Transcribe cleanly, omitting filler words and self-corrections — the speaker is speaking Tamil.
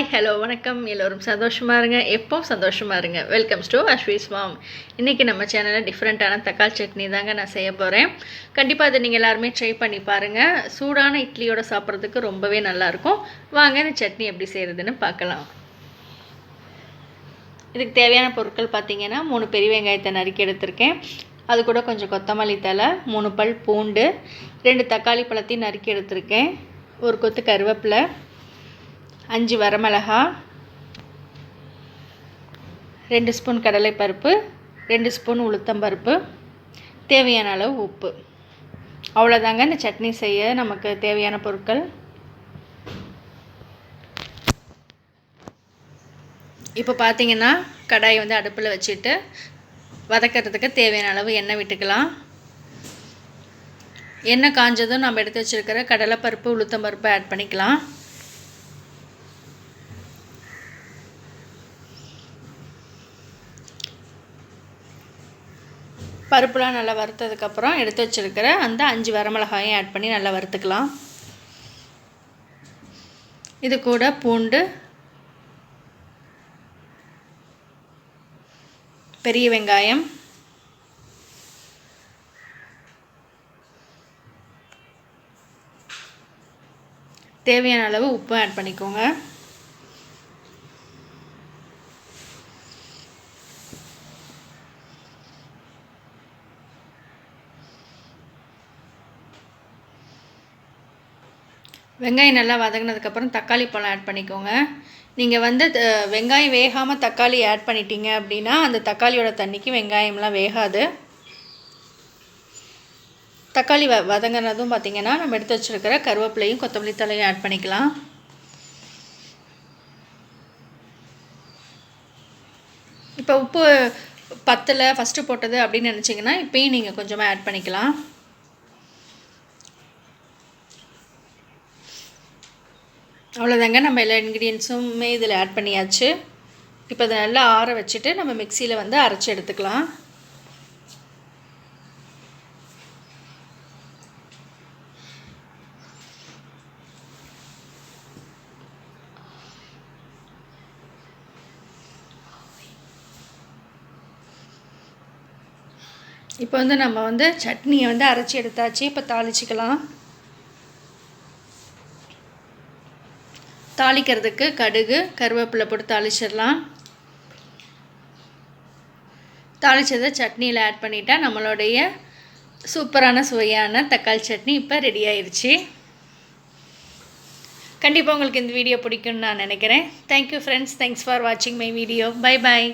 ஹாய் ஹலோ வணக்கம். எல்லோரும் சந்தோஷமாக இருங்க, எப்போ சந்தோஷமாக இருங்க. வெல்கம்ஸ் டு அஸ்வீஸ் மாம். இன்றைக்கி நம்ம சேனலில் டிஃப்ரெண்ட்டான தக்காளி சட்னி தாங்க நான் செய்ய போகிறேன். கண்டிப்பாக அதை நீங்கள் எல்லாருமே ட்ரை பண்ணி பாருங்கள். சூடான இட்லியோடு சாப்பிட்றதுக்கு ரொம்பவே நல்லாயிருக்கும். வாங்க இந்த சட்னி எப்படி செய்கிறதுன்னு பார்க்கலாம். இதுக்கு தேவையான பொருட்கள் பார்த்திங்கன்னா 3 பெரிய வெங்காயத்தை நறுக்கி எடுத்திருக்கேன். அது கூட கொஞ்சம் கொத்தமல்லி தழை, 3 பல் பூண்டு, 2 தக்காளி பழத்தையும் நறுக்கி எடுத்திருக்கேன், ஒரு கொத்து கருவேப்பிலை, 5 வரமிளகா, 2 ஸ்பூன் கடலைப்பருப்பு, 2 ஸ்பூன் உளுத்தம்பருப்பு, தேவையான அளவு உப்பு. அவ்வளோதாங்க இந்த சட்னி செய்ய நமக்கு தேவையான பொருட்கள். இப்போ பார்த்தீங்கன்னா கடாயை அடுப்பில் வச்சுட்டு வதக்கிறதுக்கு தேவையான அளவு எண்ணெய் விட்டுக்கலாம். எண்ணெய் காஞ்சதும் நம்ம எடுத்து வச்சுருக்கிற கடலைப்பருப்பு, உளுத்தம்பருப்பு ஆட் பண்ணிக்கலாம். பருப்புலாம் நல்லா வறுத்ததுக்கப்புறம் எடுத்து வச்சுருக்கிற அந்த 5 வரமிளகாயும் ஆட் பண்ணி நல்லா வறுத்துக்கலாம். இது கூட பூண்டு, பெரிய வெங்காயம், தேவையான அளவு உப்பு ஆட் பண்ணிக்கோங்க. வெங்காயம் நல்லா வதங்கினதுக்கப்புறம் தக்காளி பழம் ஆட் பண்ணிக்கோங்க. நீங்கள் வெங்காயம் வேகாமல் தக்காளி ஆட் பண்ணிட்டீங்க அப்படின்னா அந்த தக்காளியோட தண்ணிக்கு வெங்காயம்லாம் வேகாது. தக்காளி வதங்கினதும் பார்த்திங்கன்னா நம்ம எடுத்து வச்சுருக்கிற கருவேப்பிலையும் கொத்தமல்லி தழையும் ஆட் பண்ணிக்கலாம். இப்போ உப்பு பத்தலை ஃபஸ்ட்டு போட்டது அப்படின்னு நினச்சிங்கன்னா இப்போயும் நீங்கள் கொஞ்சமாக ஆட் பண்ணிக்கலாம். அவ்வளோதாங்க, நம்ம எல்லா இன்க்ரீடியன்ஸுமே இதில் ஆட் பண்ணியாச்சு. இப்போ அதை நல்லா ஆற வச்சுட்டு நம்ம மிக்சியில் அரைச்சி எடுத்துக்கலாம். இப்போ நம்ம சட்னியை அரைச்சி எடுத்தாச்சு. இப்போ தாளிச்சிக்கலாம். தாளிக்கிறதுக்கு கடுகு, கருவேப்பிலை போட்டு தாளிச்சிடலாம். தாளித்ததை சட்னியில் ஆட் பண்ணிட்டா நம்மளுடைய சூப்பரான சுவையான தக்காளி சட்னி இப்போ ரெடி ஆயிடுச்சு. கண்டிப்பாக உங்களுக்கு இந்த வீடியோ பிடிக்கும்னு நான் நினைக்கிறேன். Thank you friends. தேங்க்ஸ் ஃபார் வாட்சிங் மை வீடியோ. Bye bye.